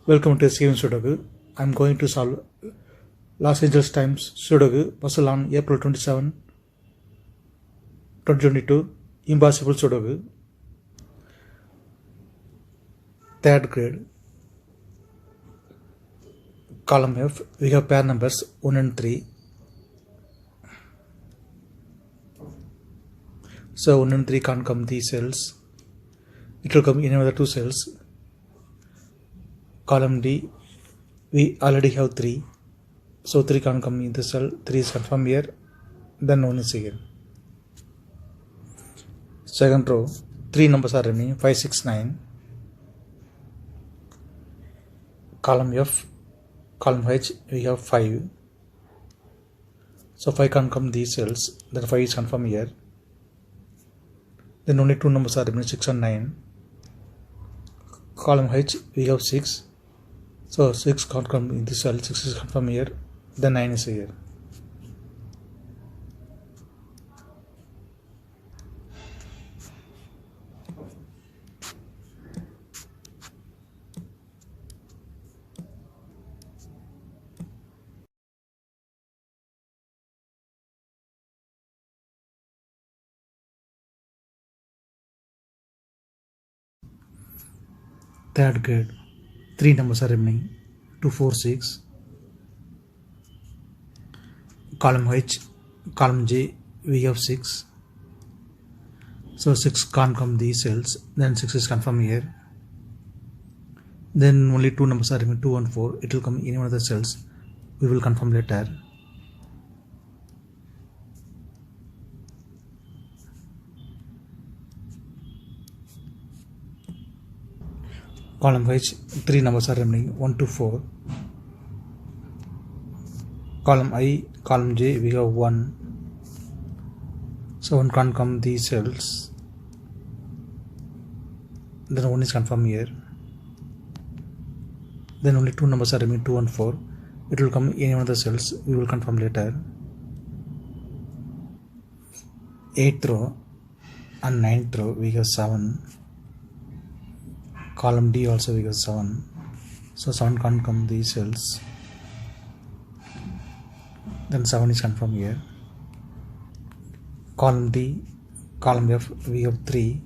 Welcome to SkVm Sudoku. I am going to solve Los Angeles Times Sudoku puzzle on April 27, 2022. Impossible Sudoku. Third grade. Column F. We have pair numbers 1 and 3. So 1 and 3 can't come these cells. It will come in another two cells. Column D, we already have 3, so 3 can't come in the cell. 3 is confirmed here, then 1 is here. Second row, 3 numbers are remaining, 5, 6, 9. Column F, column H, we have 5, so 5 can't come these cells, then 5 is confirmed here. Then only 2 numbers are remaining, 6 and 9. Column H, we have 6. So 6 can't come in this cell, 6 is confirmed here, then 9 is here. Third grade, 3 numbers are remaining, 2, 4, 6. Column H, column J, we have 6. So 6 can't come these cells, then 6 is confirmed here. Then only 2 numbers are remaining, 2 and 4. It will come in one of the cells. We will confirm later. Column H, 3 numbers are remaining, 1 to 4. Column I, column J, we have 1. So 1 can't come these cells. Then 1 is confirmed here. Then only 2 numbers are remaining, 2 and 4. It will come in one of the cells. We will confirm later. 8th row and 9th row, we have 7. Column D also we have 7. So 7 can't come these cells. Then 7 is confirmed here. Column D, column F, we have 3.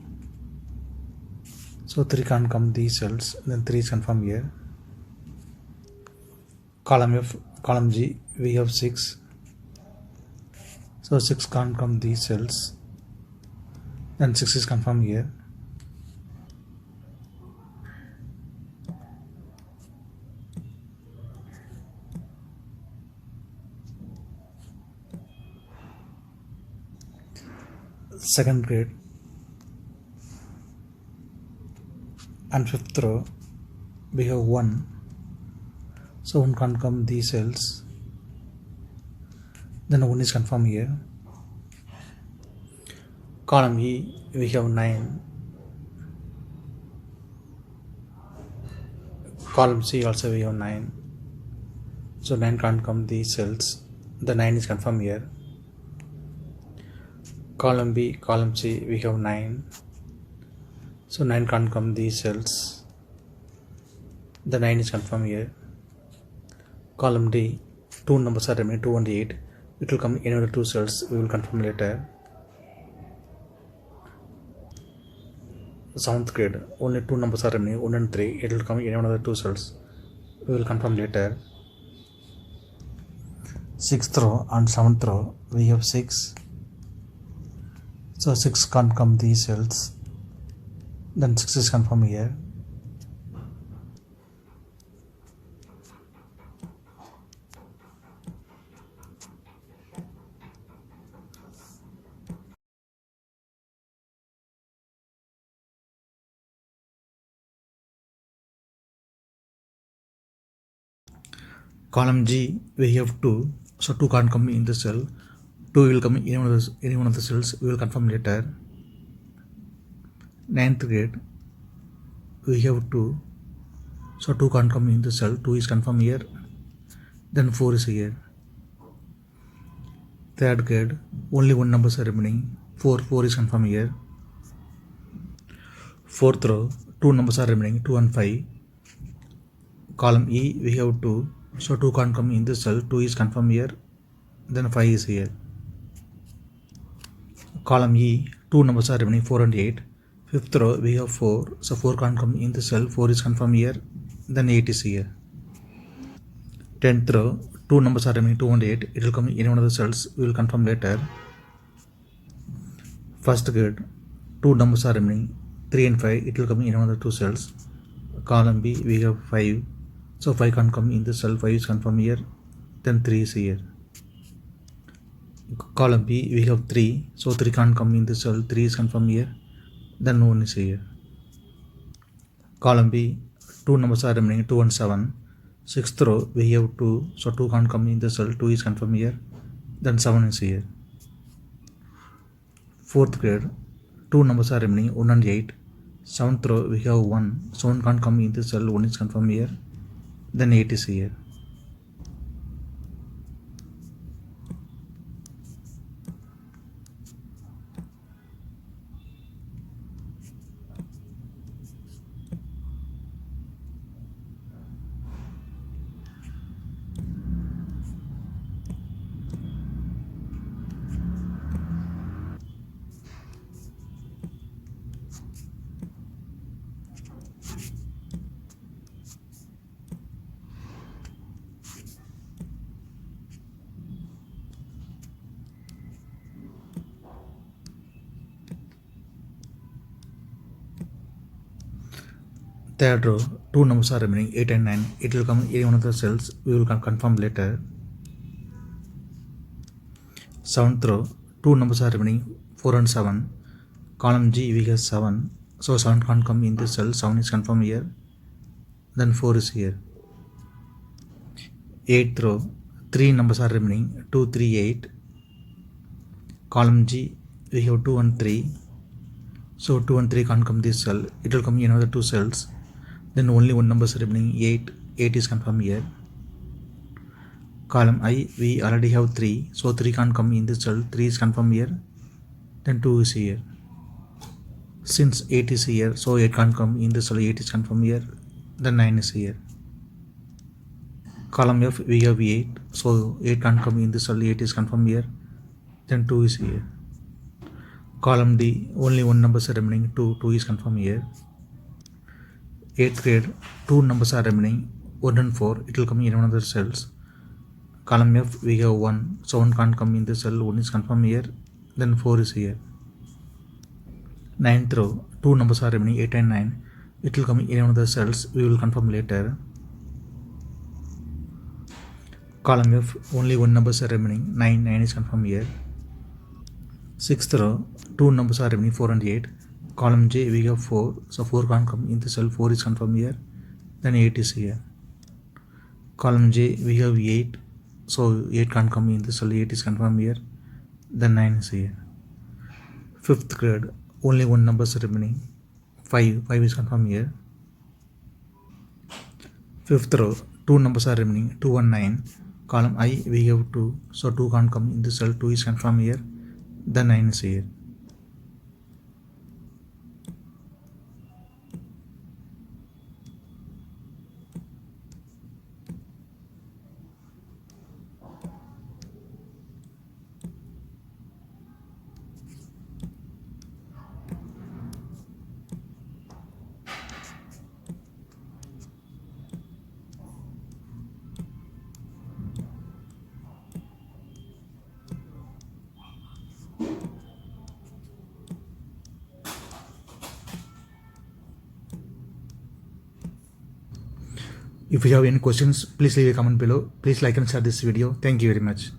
So 3 can't come these cells. Then 3 is confirmed here. Column F, column G, we have 6. So 6 can't come these cells. Then 6 is confirmed here. Second grade and 5th row, we have 1. So 1 can't come these cells. Then 1 is confirmed here. Column E, we have 9. Column C also we have 9. So 9 can't come these cells. The 9 is confirmed here. Column B, column C, we have 9. So 9 can't come these cells. The 9 is confirmed here. Column D, 2 numbers are remaining, 2 and 8. It will come in another 2 cells. We will confirm later. 7th grade, only 2 numbers are remaining, 1 and 3. It will come in another 2 cells. We will confirm later. 6th row and 7th row, we have 6. So 6 can't come these cells. Then 6 is confirmed here. Column G, we have 2. So 2 can't come in the cell. 2 will come in any one of the cells. We will confirm later. 9th grade, we have 2. So 2 can't come in the cell. 2 is confirmed here. Then 4 is here. 3rd grade, only 1 number is remaining. 4 is confirmed here. 4th row, 2 numbers are remaining, 2 and 5. Column E, we have 2. So 2 can't come in this cell. 2 is confirmed here. Then 5 is here. Column E, 2 numbers are remaining, 4 and 8. Fifth row, we have 4. So 4 can't come in the cell. 4 is confirmed here. Then 8 is here. 10th row, 2 numbers are remaining, 2 and 8. It will come in one of the cells. We will confirm later. First grid, 2 numbers are remaining, 3 and 5. It will come in one of the 2 cells. Column B, we have 5. So 5 can't come in the cell. 5 is confirmed here. Then 3 is here. Column B, we have 3. So 3 can't come in the cell. 3 is confirmed here. Then 1 is here. Column B, 2 numbers are remaining, 2 and 7. Sixth row, we have 2. So 2 can't come in the cell. 2 is confirmed here. Then 7 is here. Fourth grade, 2 numbers are remaining, 1 and 8. Seventh row, we have 1. So 1 can't come in the cell. 1 is confirmed here. Then 8 is here. Third row, 2 numbers are remaining, 8 and 9. It will come in one of the cells. We will confirm later. Seventh row, 2 numbers are remaining, 4 and 7. Column G, we have 7. So 7 can't come in this cell. 7 is confirmed here. Then 4 is here. Eighth row, 3 numbers are remaining, 2, 3, 8. Column G, we have 2 and 3. So 2 and 3 can't come this cell. It will come in another 2 cells. Then only one number is remaining, 8. 8 is confirmed here. Column I, we already have 3. So 3 can't come in this cell. 3 is confirmed here. Then 2 is here. Since 8 is here, so 8 can't come in this cell. 8 is confirmed here. Then 9 is here. Column F, we have 8. So 8 can't come in this cell. 8 is confirmed here. Then 2 is here. Column D, only one number is remaining, 2. 2 is confirmed here. 8th grade, 2 numbers are remaining, 1 and 4. It will come in one of the cells. Column F, we have 1. So 1 can't come in the cell. 1 is confirmed here. Then 4 is here. 9th row, 2 numbers are remaining, 8 and 9. It will come in one of the cells. We will confirm later. Column F, only one number is remaining, 9. 9 is confirmed here. 6th row, 2 numbers are remaining, 4 and 8. Column J, we have 4. So 4 can't come in the cell. 4 is confirmed here. Then 8 is here. Column J, we have 8. So 8 can't come in the cell. 8 is confirmed here. Then 9 is here. 5th grade, only one number is remaining, 5. 5 is confirmed here. 5th row, 2 numbers are remaining, 2 and 9. Column I, we have 2. So 2 can't come in the cell. 2 is confirmed here. Then 9 is here. If you have any questions, please leave a comment below. Please like and share this video. Thank you very much.